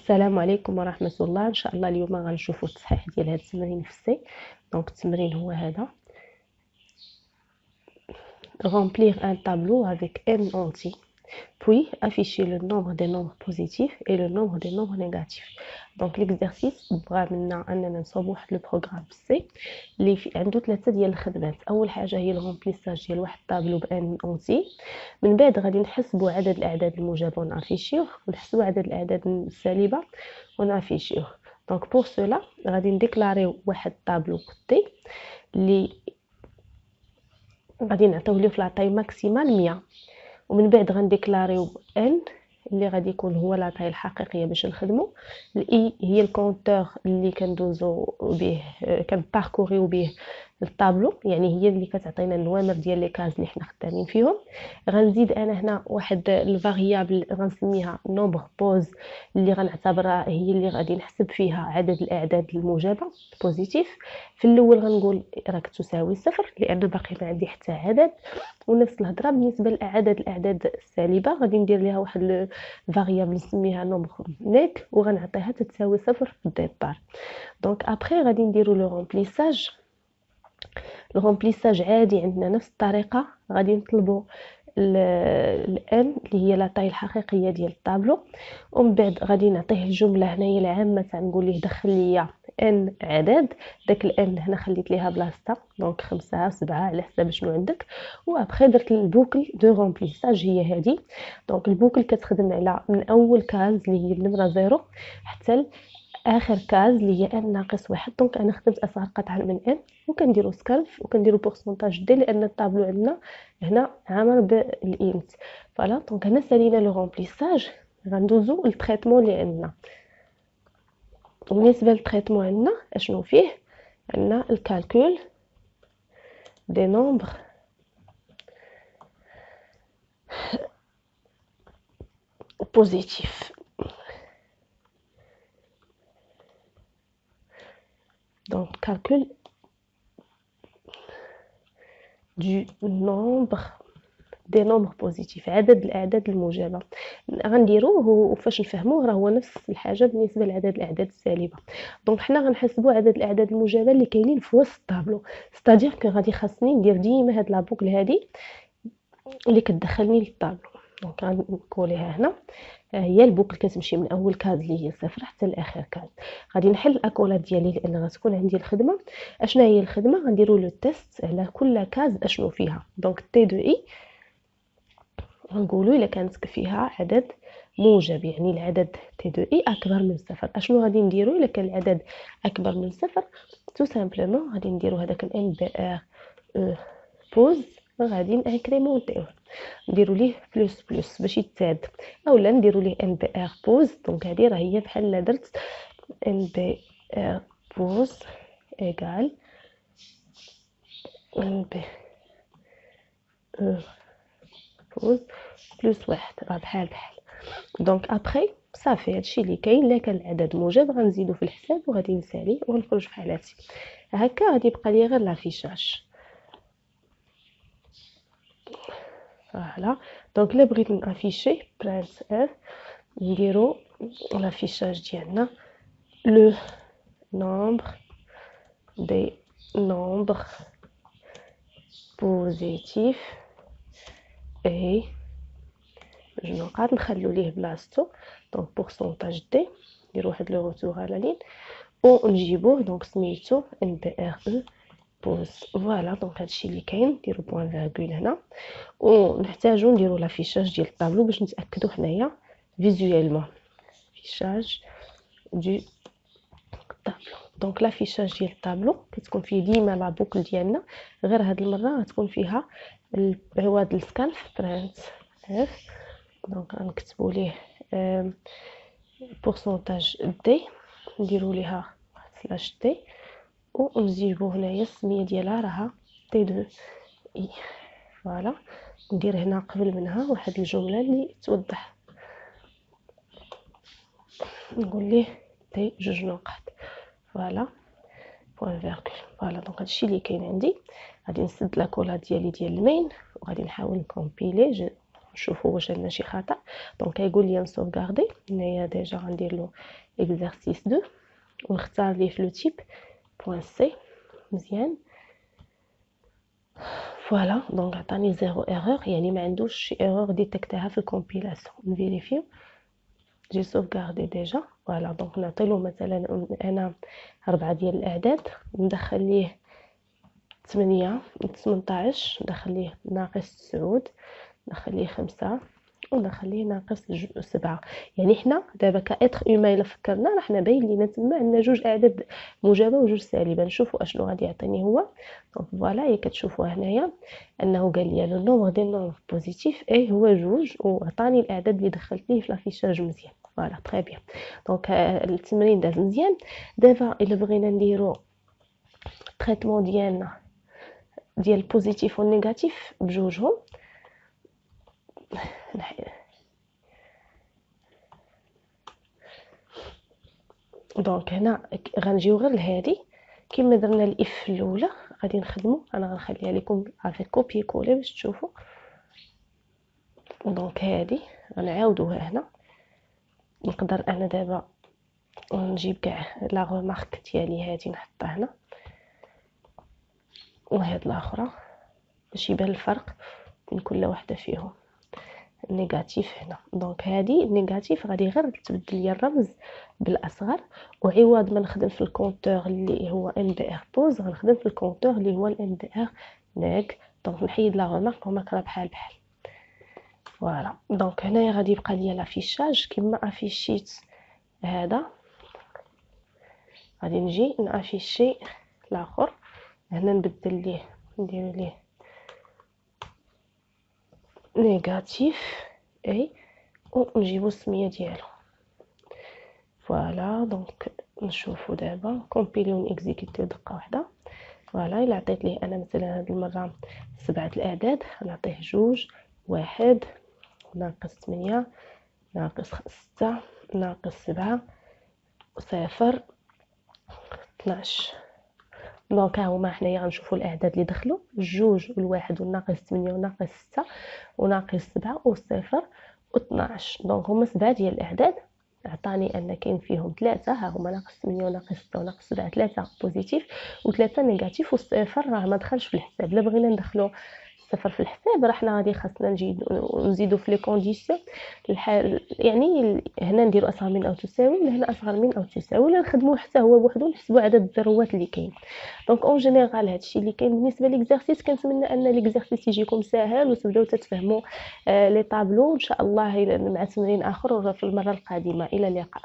السلام عليكم ورحمة الله. ان شاء الله اليوم غنشوفوا التصحيح ديال هذا التمرين في السي. دونك التمرين هو هذا: remplir un tableau avec n entier puis afficher le nombre des nombres positifs et le nombre des nombres négatifs. دونك l'exercice بغا منا اننا نصاوب واحد لو بروغرام سي اللي عنده ثلاثه ديال الخدمات. اول حاجه هي الغومبليساج ديال واحد الطابلو بان اونتي، من بعد غادي نحسبوا عدد الاعداد الموجبه ونافيشيوه، ونحسبوا عدد الاعداد السالبه ونافيشيوه. دونك بور سولا غادي نديكلاريو واحد الطابلو كوتي اللي غادي نعطيو ليه في لاطاي ماكسيمال 100، ومن بعد غنديكلاريو ان اللي غادي يكون هو لاطاي الحقيقيه باش نخدموا. الاي هي الكونتور اللي كندوزو به كنباركوريو به الطابلو، يعني هي اللي كتعطينا النوامر ديال لي كاز اللي حنا خدامين فيهم. غنزيد انا هنا واحد الفاريابل غنسميها نومبر بوز، اللي غنعتبرها هي اللي غادي نحسب فيها عدد الاعداد الموجبه بوزيتيف. في الاول غنقول راك تساوي صفر لان باقي ما عندي حتى عدد، ونفس الهضره بالنسبه الاعداد السالبه غادي ندير ليها واحد الفاريابل نسميها نومبر نيت وغنعطيها تساوي صفر في الديبار. دونك ابري غادي نديرو لو رومبليساج عادي عندنا نفس الطريقه. غادي نطلبوا الان اللي هي لاطاي الحقيقيه ديال الطابلو، ومن بعد غادي نعطيه الجمله هنايا العامه تنقول ليه دخل لي ان عدد. داك الان هنا خليت ليها بلاصتها دونك 5 7 على حسب شنو عندك. وابخي درت البوكل دو رومبليساج هي هذه. دونك البوكل كتخدم على من اول كاز اللي هي النمره 0 حتى اخر كاز اللي هي ان ناقص 1. دونك انا خدمت اصغر قطعه من ان وكنديروا سكالف وكنديروا بورسونتاج دي لان الطابلو عندنا هنا عامر بالانت. فوالا دونك هنا سالينا لو رومبليساج. غندوزو للتريتمون اللي عندنا. بالنسبه للتريتمون عندنا اشنو فيه؟ عندنا الكالكول دي نومبر بوزيتيف. donc calcul du nombre des nombres positifs، عدد الاعداد الموجبه. غنديروه وفاش نفهموه راه هو نفس الحاجه بالنسبه لعدد الاعداد السالبه. دونك حنا غنحسبوا عدد الاعداد الموجبه اللي كاينين في وسط الطابلو، ستادير كو غادي خاصني ندير ديما هاد لابوكل هادي اللي كتدخلني للطابلو. دونك غنكوليها هنا، هي البوكل كتمشي من اول كاز اللي هي صفر حتى لاخر كاز. غادي نحل الاكولات ديالي لان غتكون عندي الخدمه. اشنا هي الخدمه؟ غنديروا لو تيست على كل كاز اشنو فيها. دونك تي دو اي غنقولوا الا كانت فيها عدد موجب يعني العدد تي دو اي اكبر من صفر. اشنو غادي نديروا الا كان العدد اكبر من صفر؟ تو سامبلومون غادي نديروا هذاك الان بي ار بوز، غادي نانكريمونطيوه نديروا ليه بلس بلس باش يتزاد، اولا نديروا ليه ان بي ار بوز. دونك هذه راه هي بحال درت ان بي ار بوز ايغال ان بي ار بوز بلس واحد، راه بحال دونك ابري صافي هادشي اللي كاين. الا كان العدد موجب غنزيدو في الحساب وغادي نسالي ونخرج في حالاتي. هكا غادي يبقى لي غير لافيشاج. فوالا دونك الا بغيت نافيشي برانس اف نديرو لافيشاج ديالنا لو nombre des nombres positifs et جو نقعد نخلو ليه بلاصتو. دونك بورسونتاج دي نديرو واحد لو روتور على لين ونجيبوه. دونك سميتو ان بي ار او بوز. فوالا دونك هادشي اللي كاين. نديرو بوين فيرغول هنا ونحتاجو نديرو لافيشاج ديال الطابلو باش نتاكدوا حنايا فيزويلمون فيشاج دو طابلو. دونك لافيشاج ديال الطابلو كتكون فيه ديما لا بوكل ديالنا، غير هاد المره غتكون فيها عوض السكالف برانت اف. دونك غنكتبوا ليه بورسونتاج دي نديروا ليها سلاش دي ونجيبوا هنايا السميه ديالها راها تي دو اي. فوالا ندير هنا قبل منها واحد الجمله اللي توضح، نقول ليه تي جوج نقط. فوالا بوين فيرغول. فوالا دونك هادشي اللي كاين عندي. غادي نسد لاكولا ديالي ديال المين وغادي نحاول نكومبيلي نشوفوا واش عندنا شي خطا. دونك يقول لي نسوفغاردي. هنايا ديجا غندير له اكزرسيس 2 ونختار ليه في لو تيب بوين سي. مزيان فوالا. دونك عطاني زيرو ايرور، يعني ما عندوش شي ايرور ديتكتها في الكومبيلاسيون. نفيريفيو جي سوفغاردي ديجا. فوالا دونك نعطيلو مثلا انا 4 ديال الاعداد، ندخل ليه 8 18، ندخل ليه ناقص 9، ندخل ليه 5، وندخل ليه ناقص 7. يعني حنا دابا كاتر اوما الا فكرنا راه حنا باين لينا تما عندنا جوج اعداد موجبه وجوج سالبه. نشوفوا اشنو غادي يعطيني هو. دونك فوالا هي كتشوفوا هنايا انه قال لي لو نومبر ديال نومبر بوزيتيف اي هو جوج، وعطاني الاعداد اللي دخلت ليه في لافيشاج مزيان. فوالا تري بيان. دونك التمرين داز مزيان. دابا الا بغينا نديرو تريتمون ديالنا ديال البوزيتيف والنيجاتيف بجوجهم، دونك هنا غنجيو غير لهادي كما درنا الاف الاولى غادي نخدمو. انا غنخليها لكم افيك كوبي كولي باش تشوفوا. دونك هادي غنعاودوها هنا. نقدر انا دابا نجيب كاع لا ريمارك ديالي هادي نحطها هنا، وهاد الاخرى باش يبان الفرق بين كل واحده فيهم. نيجاتيف هنا. دونك هادي النيجاتيف غادي غير تبدل لي الرمز بالاصغر، وعوض ما نخدم في الكونتور اللي هو ان بي ار بوز غنخدم في الكونتور اللي هو الان بي ار نيك. دونك نحيد لا ريمارك وما كرا بحال فوالا. دونك هنايا غادي يبقى ليا لافيشاج كما افيشيت هذا. غادي نجي نافيشي الاخر هنا، نبدل ليه ندير ليه نيجاتيف اي ونجيبو السميه ديالو. فوالا دونك نشوفوا دابا كومبيليون اكزيكوتيو دقه واحده. فوالا الا عطيت ليه انا مثلا هاد المره 7 الاعداد نعطيه 2 1 ناقص 8 ناقص 6 ناقص 7 0 12. دونك ها هما حنايا غنشوفوا الاعداد اللي دخلوا 2 والواحد والناقص 8 وناقص 6 وناقص 7 وصفر و12. دونك هما 7 ديال الاعداد. عطاني ان كاين فيهم 3 ها هما ناقص 8 وناقص 6 وناقص 7 3 بوزيتيف و3 نيجاتيف، والصفر راه ما دخلش في الحساب. الا بغينا ندخلو الصفر في الحساب راه حنا غادي خاصنا نزيدو في لي كونديسيون الحال، يعني هنا نديرو اصغر من او تساوي، ولا هنا اصغر من او تساوي، ولا نخدموه حتى هو بوحدو نحسبوا عدد الذروات اللي كاين. دونك اون جينيرال هادشي اللي كاين بالنسبه ليكزارسيس. كنتمنى ان ليكزارسيس يجيكم ساهل وتبداو تتفهموا لي طابلو ان شاء الله مع تمرين اخر في المره القادمه. الى اللقاء.